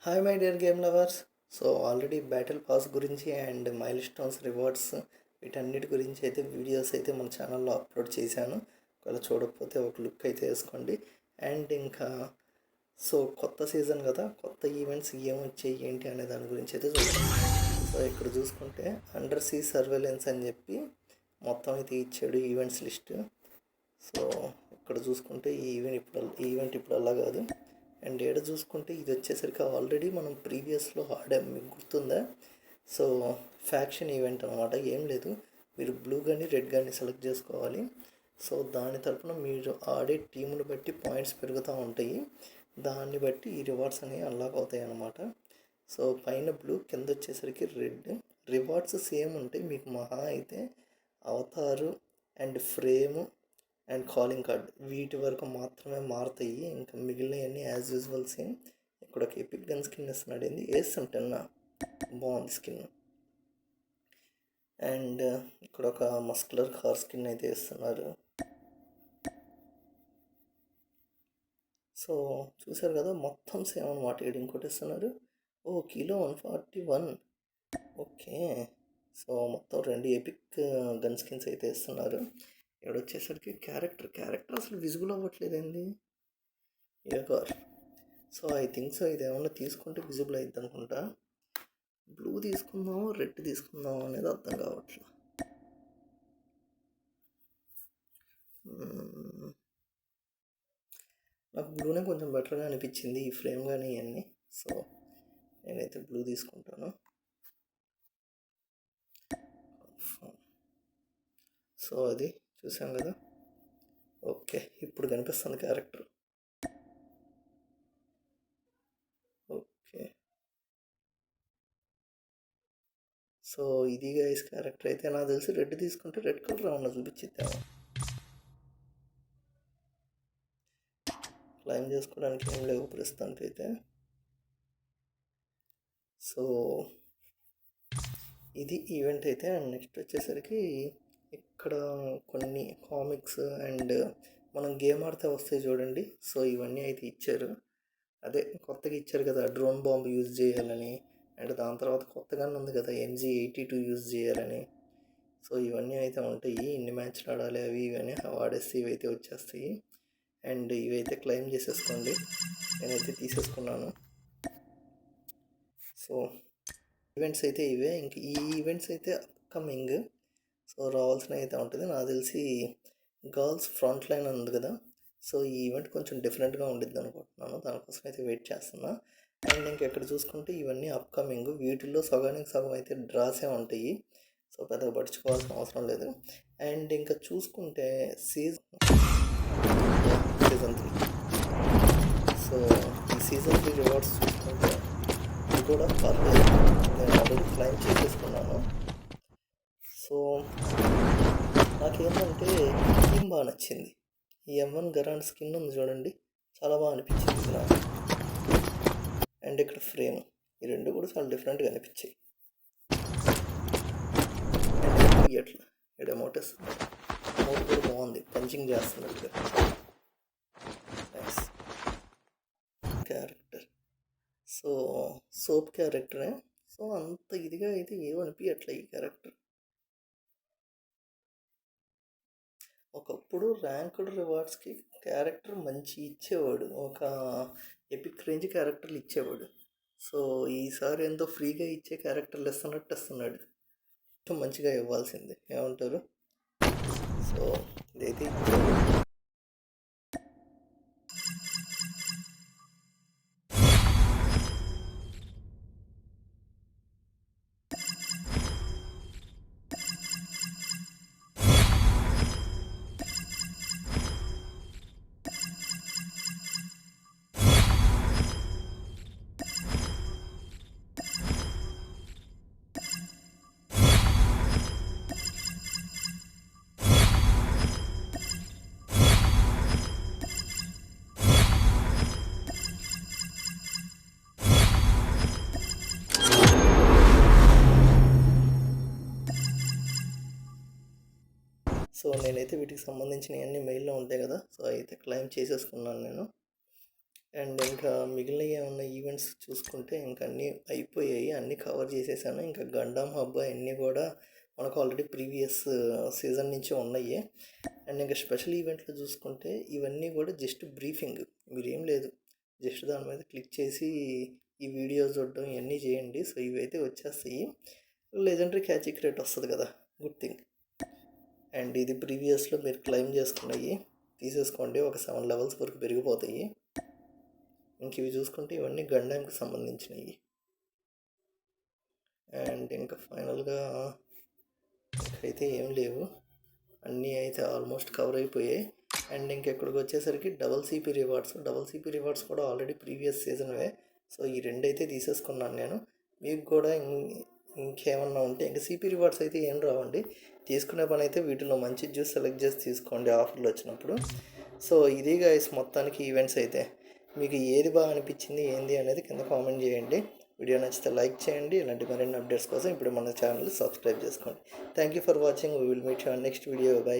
Hi my dear game lovers. So already battle pass గురించి and mile stones rewards వీటన్నిటి గురించి అయితే videos అయితే మన ఛానల్లో అప్లోడ్ చేశాను. ఒకవేళ చూడకపోతే ఒక లుక్ అయితే వేసుకోండి. అండ్ ఇంకా సో కొత్త సీజన్ కదా, కొత్త ఈవెంట్స్ ఏమొచ్చాయి ఏంటి అనే దాని గురించి అయితే చూద్దాం. సో ఇక్కడ చూసుకుంటే అండర్ సీ సర్వేలెన్స్ అని చెప్పి మొత్తం అయితే ఇచ్చాడు ఈవెంట్స్ లిస్ట్. సో ఇక్కడ చూసుకుంటే ఈ ఈవెంట్ ఇప్పుడు అలా కాదు. అండ్ ఏడ చూసుకుంటే ఇది వచ్చేసరికి ఆల్రెడీ మనం ప్రీవియస్లో ఆడాం, మీకు గుర్తుందా? సో ఫ్యాక్షన్ ఈవెంట్ అనమాట. ఏం లేదు, మీరు బ్లూ కానీ రెడ్ కానీ సెలెక్ట్ చేసుకోవాలి. సో దాని తరపున మీరు ఆడే టీముని బట్టి పాయింట్స్ పెరుగుతూ ఉంటాయి. దాన్ని బట్టి ఈ రివార్డ్స్ అనేవి అన్లాక్ అవుతాయి అన్నమాట. సో పైన బ్లూ, కింద వచ్చేసరికి రెడ్. రివార్డ్స్ సేమ్ ఉంటాయి, మీకు మహా అయితే అవతారు and frame and calling card వీటి వరకు మాత్రమే మారుతాయి. ఇంకా మిగిలినవన్నీ యాజ్ యూజువల్ సేమ్. ఇక్కడ ఒక ఎపిక్ గన్ స్కిన్ ఇస్తున్నాడు. ఏంది వేస్తుంటన్నా బాగుంది స్కిన్. అండ్ ఇక్కడ ఒక మస్కులర్ కార్ స్కిన్ అయితే ఇస్తున్నారు. సో చూసారు కదా, మొత్తం సేమ్ అనమాట. ఇక్కడ ఇంకోటి ఇస్తున్నారు. కిలో 141. ఓకే, సో మొత్తం 2 ఎపిక్ గన్ స్కిన్స్ అయితే ఇస్తున్నారు. ఇక్కడ వచ్చేసరికి క్యారెక్టర్ అసలు విజిబుల్ అవ్వట్లేదండి. ఏగార్. సో ఐ థింక్ సో ఇది ఏమన్నా తీసుకుంటే విజిబుల్ అవుతుంది అనుకుంటా. బ్లూ తీసుకుందాము రెడ్ తీసుకుందాము అనేది అర్థం కావట్లేదు. నాకు బ్లూనే కొంచెం బెటర్గా అనిపించింది, ఈ ఫ్రేమ్ కానీ ఇవన్నీ. సో నేనైతే బ్లూ తీసుకుంటాను. సో అది చూసాం కదా. ఓకే, ఇప్పుడు కనిపిస్తుంది క్యారెక్టర్. ఓకే, సో ఇది గైస్ క్యారెక్టర్. అయితే నాకు తెలిసి రెడ్ తీసుకుంటే రెడ్ కలర్ ఏమన్నా చూపించిద్దాము. క్లైమ్ చేసుకోవడానికి ఏం లేవు ప్రస్తుతానికి అయితే. సో ఇది ఈవెంట్ అయితే. అండ్ నెక్స్ట్ వచ్చేసరికి ఇక్కడ కొన్ని కామిక్స్ అండ్ మనం గేమ్ ఆడితే వస్తాయి చూడండి. సో ఇవన్నీ అయితే ఇచ్చారు. అదే కొత్తగా ఇచ్చారు కదా, డ్రోన్ బాంబ్ యూజ్ చేయాలని. అండ్ దాని తర్వాత కొత్తగా ఉంది కదా MG82 యూజ్ చేయాలని. సో ఇవన్నీ అయితే ఉంటాయి. ఇన్ని మ్యాచ్లు ఆడాలి అవి ఇవన్నీ వాడేస్తే ఇవైతే వచ్చేస్తాయి. అండ్ ఇవైతే క్లెయిమ్ చేసేసుకోండి. నేనైతే తీసేసుకున్నాను. సో ఈవెంట్స్ అయితే ఇవే. ఇంక ఈ ఈవెంట్స్ అయితే అప్కమింగ్. సో రావాల్సిన అయితే ఉంటుంది. నాకు తెలిసి గర్ల్స్ ఫ్రంట్ లైన్ ఉంది కదా, సో ఈ ఈవెంట్ కొంచెం డిఫరెంట్గా ఉండిద్ది అనుకుంటున్నాను. దానికోసం అయితే వెయిట్ చేస్తున్నా. అండ్ ఇంకెక్కడ చూసుకుంటే ఇవన్నీ అప్కమింగ్. వీటిల్లో సగానికి సగం అయితే డ్రాసే ఉంటాయి. సో పెద్దగా పడుచుకోవాల్సిన అవసరం లేదు. అండ్ ఇంకా చూసుకుంటే సీజన్ 3. సో ఈ సీజన్ 3 రివార్డ్స్ చూసుకుంటే ఇది కూడా పర్లేదు. నేను ఆల్రెడీ క్లైమ్ చేసేసుకున్నాను. సో నాకేంటంటే థీమ్ బాగా నచ్చింది. ఈ M1 గరాండ్ స్కిన్ ఉంది చూడండి, చాలా బాగా అనిపించింది నాకు. అండ్ ఇక్కడ ఫ్రేమ్, ఈ రెండు కూడా చాలా డిఫరెంట్గా అనిపించాయి. ఎట్లా ఇక్కడ ఎమోటస్ ఎమోట్ కూడా బాగుంది, పంచింగ్ చేస్తున్నట్టుగా. Nice character. సో సోప్ క్యారెక్టరే. సో అంత ఇదిగా అయితే ఏమనిపించట్లే ఈ క్యారెక్టర్. ఒకప్పుడు ర్యాంక్డ్ రివార్డ్స్కి క్యారెక్టర్ మంచి ఇచ్చేవాడు, ఒక ఎపిక్ రేంజ్ క్యారెక్టర్లు ఇచ్చేవాడు. సో ఈసారి ఎంతో ఫ్రీగా ఇచ్చే క్యారెక్టర్లు ఇస్తున్నట్టు ఇస్తున్నాడు. మంచిగా ఇవ్వాల్సింది, ఏమంటారు? సో ఇదైతే సో నేనైతే వీటికి సంబంధించిన అన్ని మెయిల్లో ఉంటాయి కదా, సో అయితే క్లెయిమ్ చేసేసుకున్నాను నేను. అండ్ ఇంకా మిగిలిన ఏమన్నా ఈవెంట్స్ చూసుకుంటే ఇంకా అన్నీ అయిపోయాయి, అన్నీ కవర్ చేసేసాను. ఇంకా గండమ్ హబ్ అన్నీ కూడా మనకు ఆల్రెడీ ప్రీవియస్ సీజన్ నుంచి ఉన్నాయి. అండ్ ఇంకా స్పెషల్ ఈవెంట్లు చూసుకుంటే ఇవన్నీ కూడా జస్ట్ బ్రీఫింగ్, మీరేం లేదు, జస్ట్ దాని మీద క్లిక్ చేసి ఈ వీడియో చూడడం ఇవన్నీ చేయండి. సో ఇవైతే వచ్చేస్తాయి. లెజెండరీ క్యాచ్ క్రేట్ వస్తుంది కదా, గుడ్ థింగ్. అండ్ ఇది ప్రీవియస్లో మీరు క్లెయిమ్ చేసుకున్నాయి తీసేసుకోండి, ఒక 7 లెవెల్స్ వరకు పెరిగిపోతాయి. ఇంక ఇవి చూసుకుంటే ఇవన్నీ గండాంకి సంబంధించినవి. అండ్ ఇంకా ఫైనల్గా అయితే ఏం లేవు, అన్నీ అయితే ఆల్మోస్ట్ కవర్ అయిపోయాయి. అండ్ ఇంకెక్కడికి వచ్చేసరికి డబల్ సిపి రివార్డ్స్ కూడా ఆల్రెడీ ప్రీవియస్ సీజన్వే. సో ఈ రెండు అయితే తీసేసుకున్నాను నేను. మీకు కూడా ఇంకేమన్నా ఉంటే ఇంకా సిపి రివార్డ్స్ అయితే ఏం రావండి, తీసుకునే పని అయితే వీటిలో మంచి జ్యూస్ సెలెక్ట్ చేసి తీసుకోండి ఆఫర్లు వచ్చినప్పుడు. సో ఇది గైస్ మొత్తానికి ఈవెంట్స్ అయితే మీకు ఏది బాగా అనిపించింది ఏంది అనేది కింద కామెంట్ చేయండి. వీడియో నచ్చితే లైక్ చేయండి. ఇలాంటి మరిన్ని అప్డేట్స్ కోసం ఇప్పుడు మన ఛానల్ సబ్స్క్రైబ్ చేసుకోండి. Thank you for watching. We will meet you on next video. By.